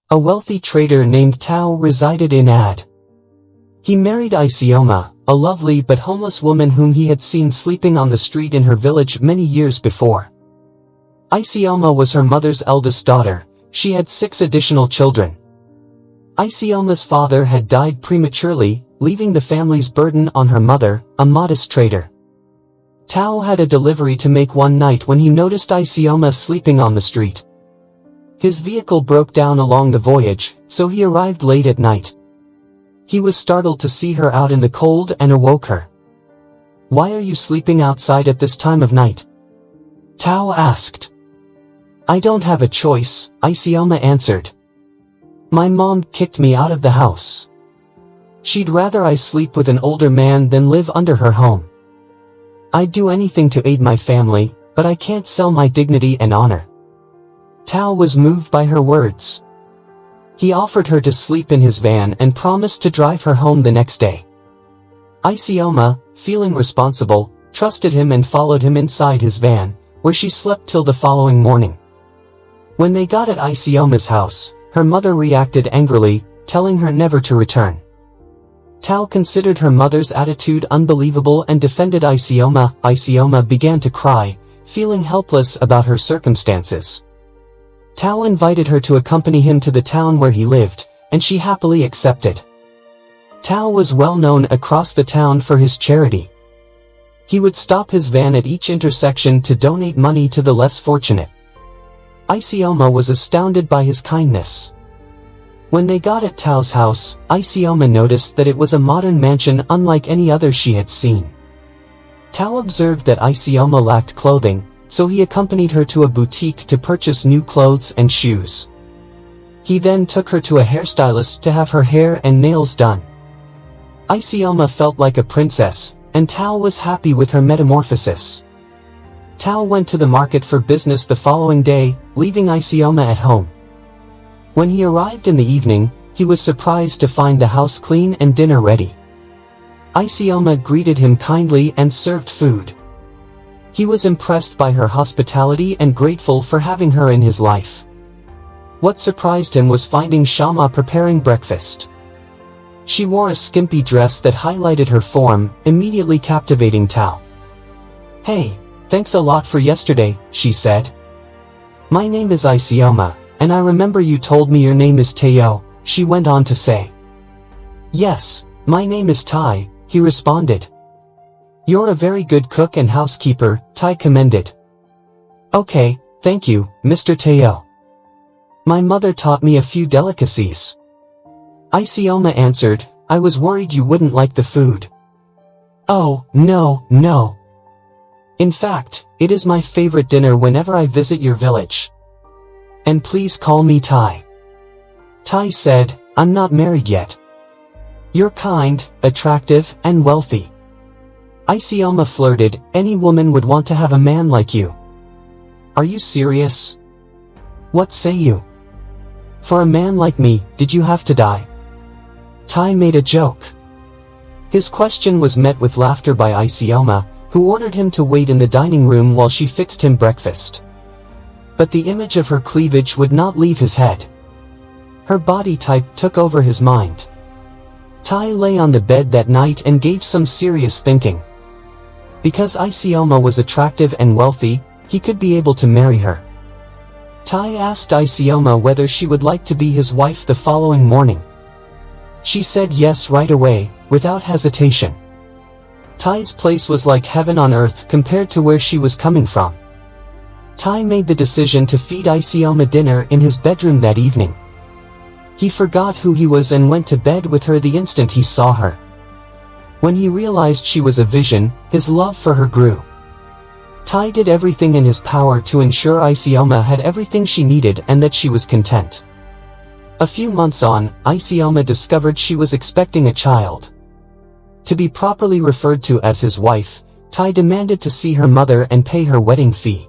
A wealthy trader named Tao resided in Ad. He married Isioma, a lovely but homeless woman whom he had seen sleeping on the street in her village many years before. Isioma was her mother's eldest daughter. She had 6 additional children. Isioma's father had died prematurely, leaving the family's burden on her mother, a modest trader. Tao had a delivery to make one night when he noticed Isioma sleeping on the street. His vehicle broke down along the voyage, so he arrived late at night. He was startled to see her out in the cold and awoke her. "Why are you sleeping outside at this time of night?" Tao asked. "I don't have a choice," Isioma answered. "My mom kicked me out of the house. She'd rather I sleep with an older man than live under her home. I'd do anything to aid my family, but I can't sell my dignity and honor." Tao was moved by her words. He offered her to sleep in his van and promised to drive her home the next day. Isioma, feeling responsible, trusted him and followed him inside his van, where she slept till the following morning. When they got at Isioma's house, her mother reacted angrily, telling her never to return. Tao considered her mother's attitude unbelievable and defended Isioma. Isioma began to cry, feeling helpless about her circumstances. Tao invited her to accompany him to the town where he lived, and she happily accepted. Tao was well known across the town for his charity. He would stop his van at each intersection to donate money to the less fortunate. Isioma was astounded by his kindness. When they got at Tao's house, Isioma noticed that it was a modern mansion unlike any other she had seen. Tao observed that Isioma lacked clothing, so he accompanied her to a boutique to purchase new clothes and shoes. He then took her to a hairstylist to have her hair and nails done. Isioma felt like a princess, and Tao was happy with her metamorphosis. Tao went to the market for business the following day, leaving Isioma at home. When he arrived in the evening, he was surprised to find the house clean and dinner ready. Isioma greeted him kindly and served food. He was impressed by her hospitality and grateful for having her in his life. What surprised him was finding Shama preparing breakfast. She wore a skimpy dress that highlighted her form, immediately captivating Tao. "Hey, thanks a lot for yesterday," she said. "My name is Isioma, and I remember you told me your name is Tao," she went on to say. "Yes, my name is Tai," he responded. "You're a very good cook and housekeeper," Tai commended. "Okay, thank you, Mr. Tao. My mother taught me a few delicacies." Isioma answered, "I was worried you wouldn't like the food." "Oh, no. In fact, it is my favorite dinner whenever I visit your village. And please call me Tai." Tai said, "I'm not married yet. You're kind, attractive, and wealthy." Isioma flirted, "Any woman would want to have a man like you. Are you serious? What say you? For a man like me, did you have to die?" Tai made a joke. His question was met with laughter by Isioma, who ordered him to wait in the dining room while she fixed him breakfast. But the image of her cleavage would not leave his head. Her body type took over his mind. Tai lay on the bed that night and gave some serious thinking. Because Isioma was attractive and wealthy, he could be able to marry her. Tai asked Isioma whether she would like to be his wife the following morning. She said yes right away, without hesitation. Tai's place was like heaven on earth compared to where she was coming from. Tai made the decision to feed Isioma dinner in his bedroom that evening. He forgot who he was and went to bed with her the instant he saw her. When he realized she was a vision, his love for her grew. Tai did everything in his power to ensure Isioma had everything she needed and that she was content. A few months on, Isioma discovered she was expecting a child. To be properly referred to as his wife, Tai demanded to see her mother and pay her wedding fee.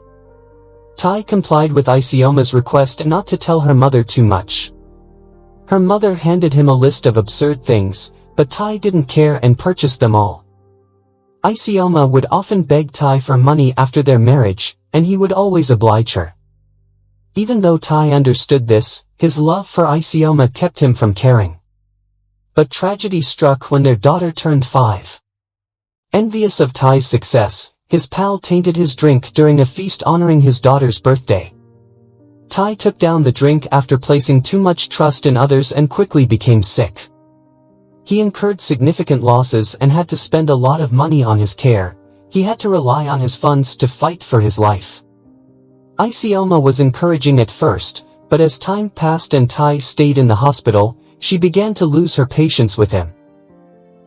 Tai complied with Isioma's request not to tell her mother too much. Her mother handed him a list of absurd things, but Tai didn't care and purchased them all. Isioma would often beg Tai for money after their marriage, and he would always oblige her. Even though Tai understood this, his love for Isioma kept him from caring. But tragedy struck when their daughter turned 5. Envious of Tai's success, his pal tainted his drink during a feast honoring his daughter's birthday. Tai took down the drink after placing too much trust in others and quickly became sick. He incurred significant losses and had to spend a lot of money on his care. He had to rely on his funds to fight for his life. Isioma was encouraging at first, but as time passed and Tai stayed in the hospital, she began to lose her patience with him.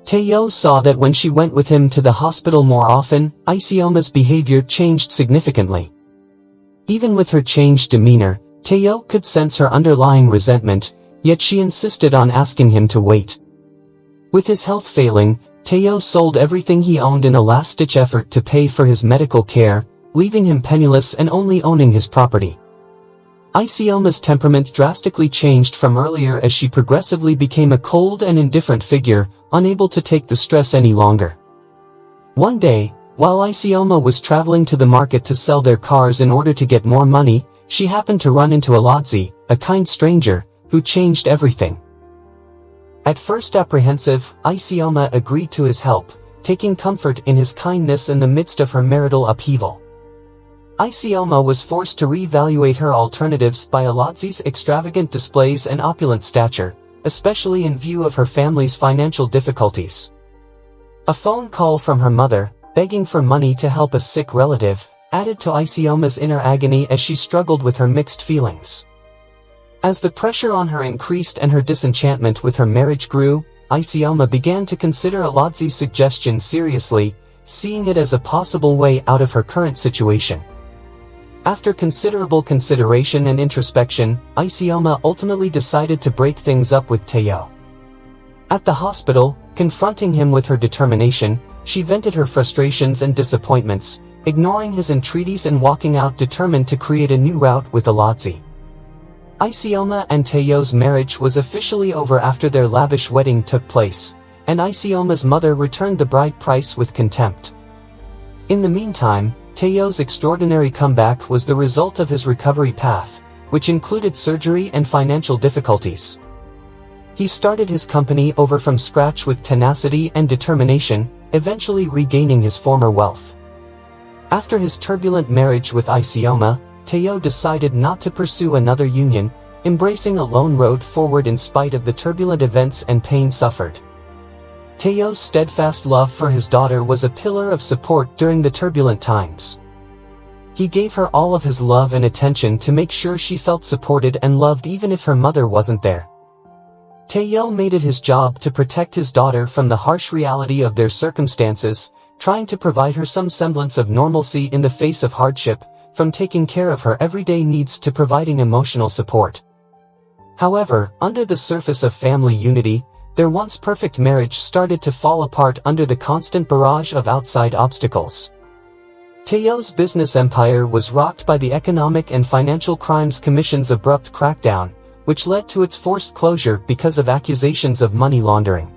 Taeyo saw that when she went with him to the hospital more often, Isioma's behavior changed significantly. Even with her changed demeanor, Taeyo could sense her underlying resentment, yet she insisted on asking him to wait. With his health failing, Taeyo sold everything he owned in a last-ditch effort to pay for his medical care, leaving him penniless and only owning his property. Isioma's temperament drastically changed from earlier as she progressively became a cold and indifferent figure, unable to take the stress any longer. One day, while Isioma was traveling to the market to sell their cars in order to get more money, she happened to run into Alodzi, a kind stranger, who changed everything. At first apprehensive, Isioma agreed to his help, taking comfort in his kindness in the midst of her marital upheaval. Isioma was forced to re-evaluate her alternatives by Alodzi's extravagant displays and opulent stature, especially in view of her family's financial difficulties. A phone call from her mother, begging for money to help a sick relative, added to Isioma's inner agony as she struggled with her mixed feelings. As the pressure on her increased and her disenchantment with her marriage grew, Isioma began to consider Alodzi's suggestion seriously, seeing it as a possible way out of her current situation. After considerable consideration and introspection, Isioma ultimately decided to break things up with Taeyo. At the hospital, confronting him with her determination, she vented her frustrations and disappointments, ignoring his entreaties and walking out determined to create a new route with Alodzi. Isioma and Taeyo's marriage was officially over after their lavish wedding took place, and Isioma's mother returned the bride price with contempt. In the meantime, Taeyo's extraordinary comeback was the result of his recovery path, which included surgery and financial difficulties. He started his company over from scratch with tenacity and determination, eventually regaining his former wealth. After his turbulent marriage with Isioma, Taeyo decided not to pursue another union, embracing a lone road forward in spite of the turbulent events and pain suffered. Taeyo's steadfast love for his daughter was a pillar of support during the turbulent times. He gave her all of his love and attention to make sure she felt supported and loved even if her mother wasn't there. Taeyo made it his job to protect his daughter from the harsh reality of their circumstances, trying to provide her some semblance of normalcy in the face of hardship, from taking care of her everyday needs to providing emotional support. However, under the surface of family unity, their once perfect marriage started to fall apart under the constant barrage of outside obstacles. Taeyo's business empire was rocked by the Economic and Financial Crimes Commission's abrupt crackdown, which led to its forced closure because of accusations of money laundering.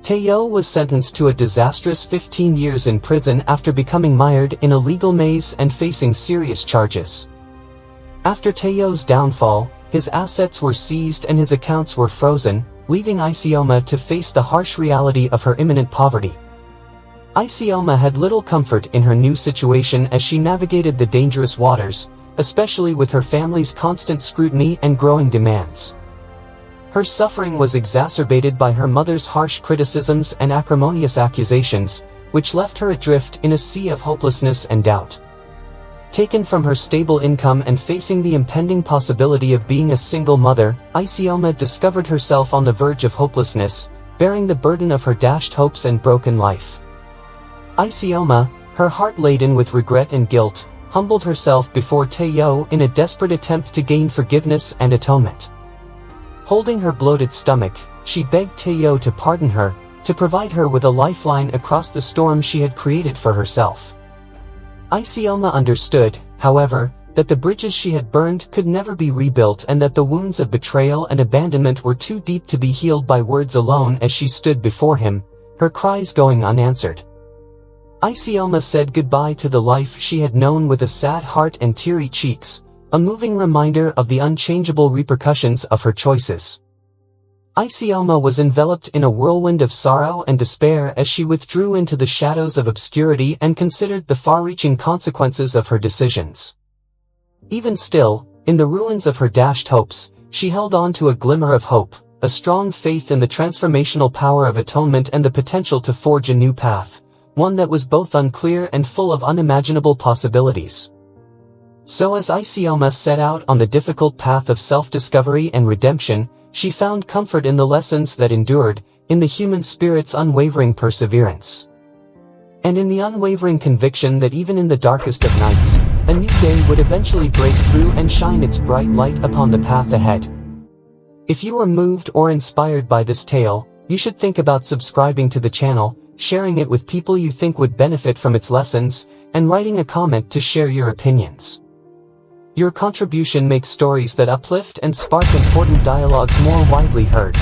Taeyo was sentenced to a disastrous 15 years in prison after becoming mired in a legal maze and facing serious charges. After Taeyo's downfall, his assets were seized and his accounts were frozen, leaving Isioma to face the harsh reality of her imminent poverty. Isioma had little comfort in her new situation as she navigated the dangerous waters, especially with her family's constant scrutiny and growing demands. Her suffering was exacerbated by her mother's harsh criticisms and acrimonious accusations, which left her adrift in a sea of hopelessness and doubt. Taken from her stable income and facing the impending possibility of being a single mother, Isioma discovered herself on the verge of hopelessness, bearing the burden of her dashed hopes and broken life. Isioma, her heart laden with regret and guilt, humbled herself before Taeyo in a desperate attempt to gain forgiveness and atonement. Holding her bloated stomach, she begged Taeyo to pardon her, to provide her with a lifeline across the storm she had created for herself. Isioma understood, however, that the bridges she had burned could never be rebuilt and that the wounds of betrayal and abandonment were too deep to be healed by words alone as she stood before him, her cries going unanswered. Isioma said goodbye to the life she had known with a sad heart and teary cheeks, a moving reminder of the unchangeable repercussions of her choices. Isioma was enveloped in a whirlwind of sorrow and despair as she withdrew into the shadows of obscurity and considered the far-reaching consequences of her decisions. Even still, in the ruins of her dashed hopes, she held on to a glimmer of hope, a strong faith in the transformational power of atonement and the potential to forge a new path, one that was both unclear and full of unimaginable possibilities. So as Isioma set out on the difficult path of self-discovery and redemption, she found comfort in the lessons that endured, in the human spirit's unwavering perseverance. And in the unwavering conviction that even in the darkest of nights, a new day would eventually break through and shine its bright light upon the path ahead. If you were moved or inspired by this tale, you should think about subscribing to the channel, sharing it with people you think would benefit from its lessons, and writing a comment to share your opinions. Your contribution makes stories that uplift and spark important dialogues more widely heard.